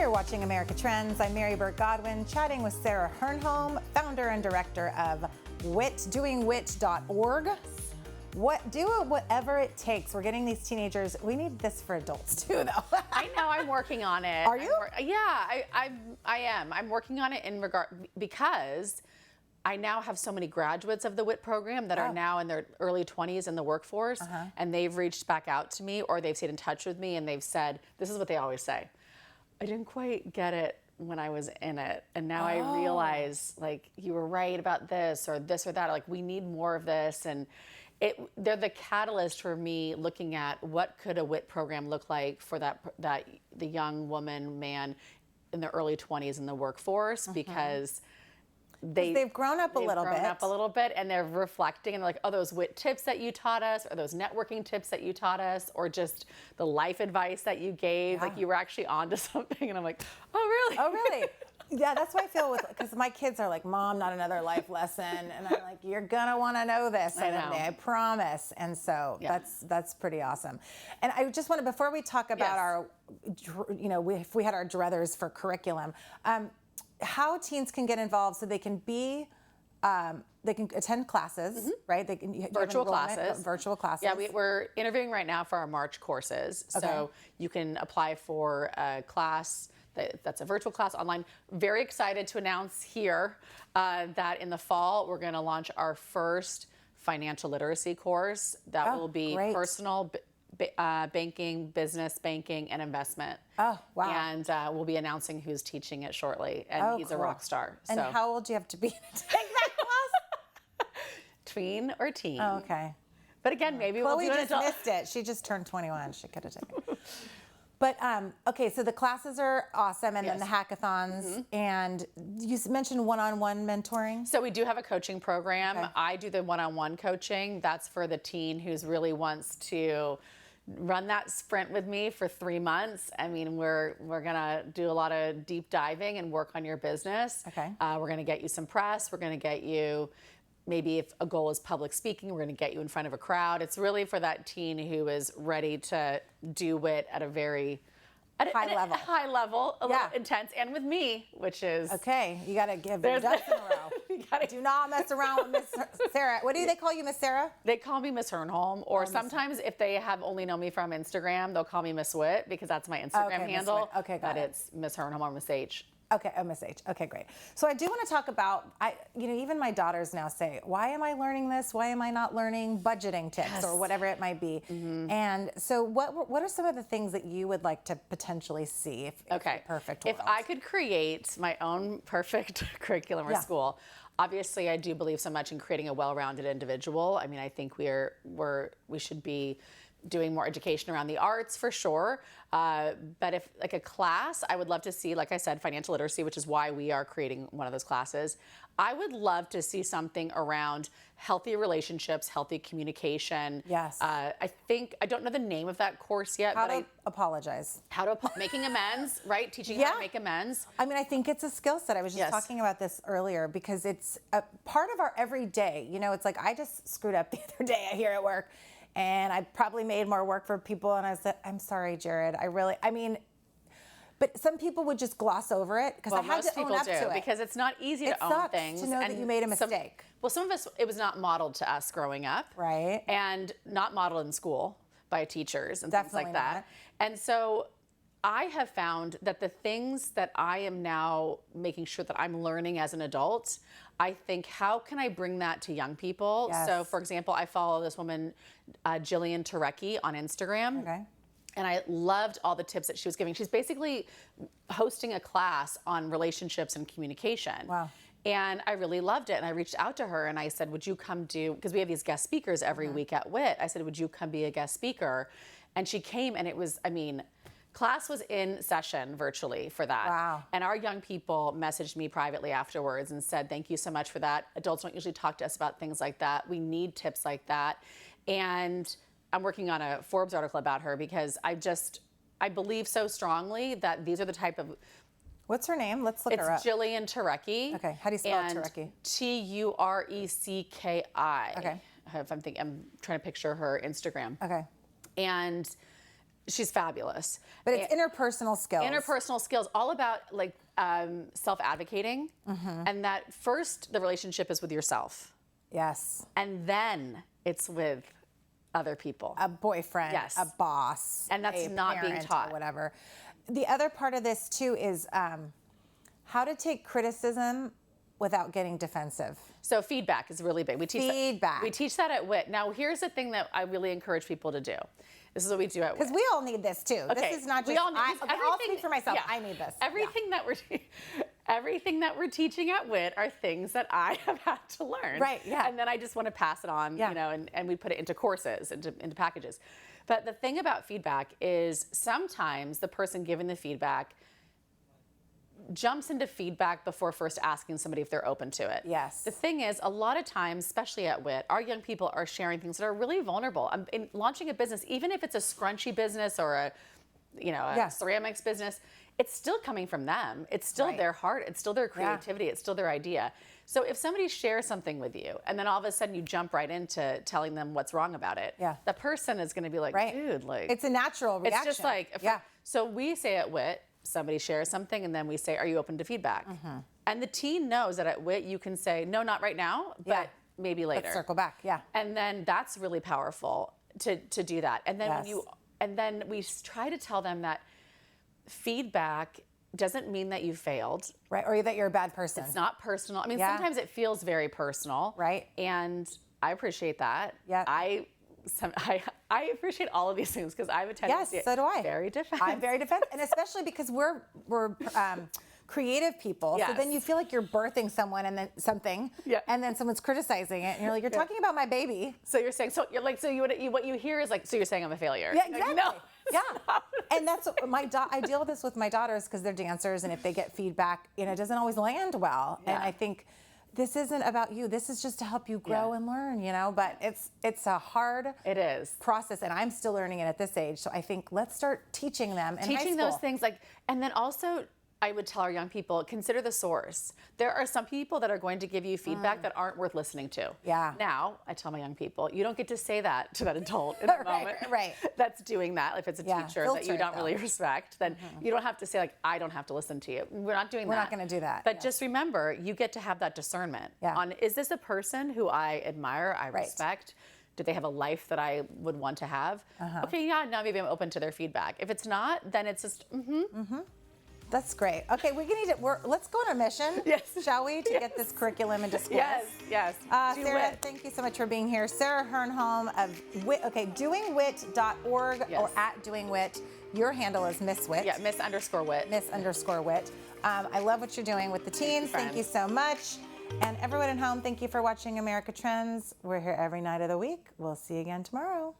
You're watching America Trends. I'm Mary Burt-Godwin, chatting with Sarah Hernholm, founder and director of WIT, doingwit.org. Do it whatever it takes. We're getting these teenagers. We need this for adults too, though. I know. I'm working on it. Are you? I am. I'm working on it in regard because I now have so many graduates of the WIT program that are now in their early 20s in the workforce, and they've reached back out to me or they've stayed in touch with me and they've said, this is what they always say: I didn't quite get it when I was in it, and now I realize, like, you were right about this or that. Like, we need more of this, and they're the catalyst for me looking at what could a WIT program look like for the young woman, man in the early 20s in the workforce, because they've grown up a little bit, and they're reflecting and they're like, oh, those WIT tips that you taught us, or those networking tips that you taught us, or just the life advice that you gave, like you were actually onto something. And I'm like, oh, really? Oh, really? Yeah, that's what I feel with, because my kids are like, Mom, not another life lesson. And I'm like, you're gonna wanna know this someday, I promise. And so that's pretty awesome. And I just wanna, before we talk about our, if we had our druthers for curriculum, how teens can get involved so they can be, they can attend classes, right? They can virtual classes. Virtual classes. Yeah, we're interviewing right now for our March courses. Okay. So you can apply for a class that's a virtual class online. Very excited to announce here that in the fall we're going to launch our first financial literacy course that will be personal banking, business banking, and investment. Oh, wow. And we'll be announcing who's teaching it shortly. And he's a rock star. And how old do you have to be to take that class? Tween or teen. Oh, okay. But again, maybe Chloe we'll do just missed it. She just turned 21. She could have taken it. But, okay, so the classes are awesome, and then the hackathons, and you mentioned one-on-one mentoring? So we do have a coaching program. Okay. I do the one-on-one coaching. That's for the teen who's really wants to run that sprint with me for 3 months. I mean, we're gonna do a lot of deep diving and work on your business. Okay. We're gonna get you some press. We're gonna get you, maybe if a goal is public speaking, we're going to get you in front of a crowd. It's really for that teen who is ready to do WIT at a very high level, a little intense, and with me, which is you got to give them ducks in a row. Do not mess around with Miss Sarah. What do they call you, Miss Sarah? They call me Miss Hernholm, or sometimes if they have only known me from Instagram, they'll call me Miss WIT, because that's my Instagram handle. Okay, got it. It's Miss Hernholm or Miss H. Okay, Miss H. Okay, great. So I do want to talk about, even my daughters now say, why am I learning this? Why am I not learning budgeting tips or whatever it might be? And so what are some of the things that you would like to potentially see if perfect world? If I could create my own perfect curriculum or school, obviously I do believe so much in creating a well-rounded individual. I mean, I think we should be doing more education around the arts for sure. But if like a class, I would love to see, like I said, financial literacy, which is why we are creating one of those classes. I would love to see something around healthy relationships, healthy communication. Yes. I don't know the name of that course yet. How to apologize. Making amends, right? Teaching how to make amends. I mean, I think it's a skill set. I was just talking about this earlier, because it's a part of our everyday. It's like, I just screwed up the other day here at work, and I probably made more work for people, and I said, I'm sorry, Jared. But some people would just gloss over it, because I had to own up to it. Because it's not easy to own things. It sucks to know that you made a mistake. Some of us, it was not modeled to us growing up. Right. And not modeled in school by teachers and things like that. And so I have found that the things that I am now making sure that I'm learning as an adult, I think, how can I bring that to young people? Yes. So, for example, I follow this woman, Jillian Turecki, on Instagram. Okay. And I loved all the tips that she was giving. She's basically hosting a class on relationships and communication. Wow. And I really loved it. And I reached out to her and I said, would you come because we have these guest speakers every week at WIT. I said, would you come be a guest speaker? And she came, and it was, class was in session virtually for that. Wow. And our young people messaged me privately afterwards and said, thank you so much for that. Adults don't usually talk to us about things like that. We need tips like that. And I'm working on a Forbes article about her, because I believe so strongly that these are the type of... What's her name? Let's look her up. It's Jillian Turecki. Okay, how do you spell Turecki? Turecki. Okay. I'm trying to picture her Instagram. Okay. And She's fabulous. But it's interpersonal skills. Interpersonal skills, all about like self-advocating. And that first, the relationship is with yourself. Yes. And then it's with other people. A boyfriend, Yes. a boss. And that's a not being parent taught. Or whatever. The other part of this too is how to take criticism without getting defensive. So feedback is really big. We teach Feedback. We teach that at WIT. Now, here's the thing that I really encourage people to do. This is what we do at WIT. Because we all need this too. Okay, This is not just, we all need, I'll speak for myself. yeah. I need this. Everything that we're teaching at WIT are things that I have had to learn. Right, yeah. And then I just want to pass it on, Yeah. you know, and we put it into courses, into packages. But the thing about feedback is sometimes the person giving the feedback jumps into feedback before first asking somebody if they're open to it. Yes. The thing is, a lot of times, especially at WIT, our young people are sharing things that are really vulnerable. In launching a business, even if it's a scrunchy business or a ceramics business, it's still coming from them. It's still their heart. It's still their creativity. It's still their idea. So if somebody shares something with you and then all of a sudden you jump right into telling them what's wrong about it, the person is going to be like, dude, like. It's a natural reaction. It's just like, so we say at WIT, somebody shares something and then we say, are you open to feedback? And the teen knows that at WIT you can say, no, not right now, but maybe later. Let's circle back, And then that's really powerful to do that. And then then we try to tell them that feedback doesn't mean that you failed. Right, or that you're a bad person. It's not personal. I mean, sometimes it feels very personal. Right. And I appreciate that. Yeah. I appreciate all of these things because I have a tendency. Yes, so do I. Very defensive. I'm very defensive, and especially because we're creative people. Yes. So then you feel like you're birthing someone and then something, and then someone's criticizing it, and you're like, you're talking about my baby. So you're saying, so you're like, so what you hear is like, so you're saying I'm a failure. Yeah, exactly. Like, no. Yeah, and that's I deal with this with my daughters because they're dancers, and if they get feedback, it doesn't always land well. And I think this isn't about you. This is just to help you grow and learn, But it's a hard process, and I'm still learning it at this age. So I think let's start teaching them in high school. Those things, and then also I would tell our young people, consider the source. There are some people that are going to give you feedback that aren't worth listening to. Yeah. Now, I tell my young people, you don't get to say that to that adult in the moment that's doing that. If it's a teacher that you don't really respect, then you don't have to say, like, I don't have to listen to you. We're not doing that. We're not going to do that. But just remember, you get to have that discernment on, is this a person who I admire, I respect? Do they have a life that I would want to have? Okay, now maybe I'm open to their feedback. If it's not, then it's just, That's great. Okay, let's go on a mission, shall we, to get this curriculum into schools? Yes. Sarah, thank you so much for being here. Sarah Hernholm of WIT, doingwit.org or at doingwit. Your handle is Miss Wit. Yeah, Miss_Wit. Miss_Wit. I love what you're doing with the teens. Thank you so much. And everyone at home, thank you for watching America Trends. We're here every night of the week. We'll see you again tomorrow.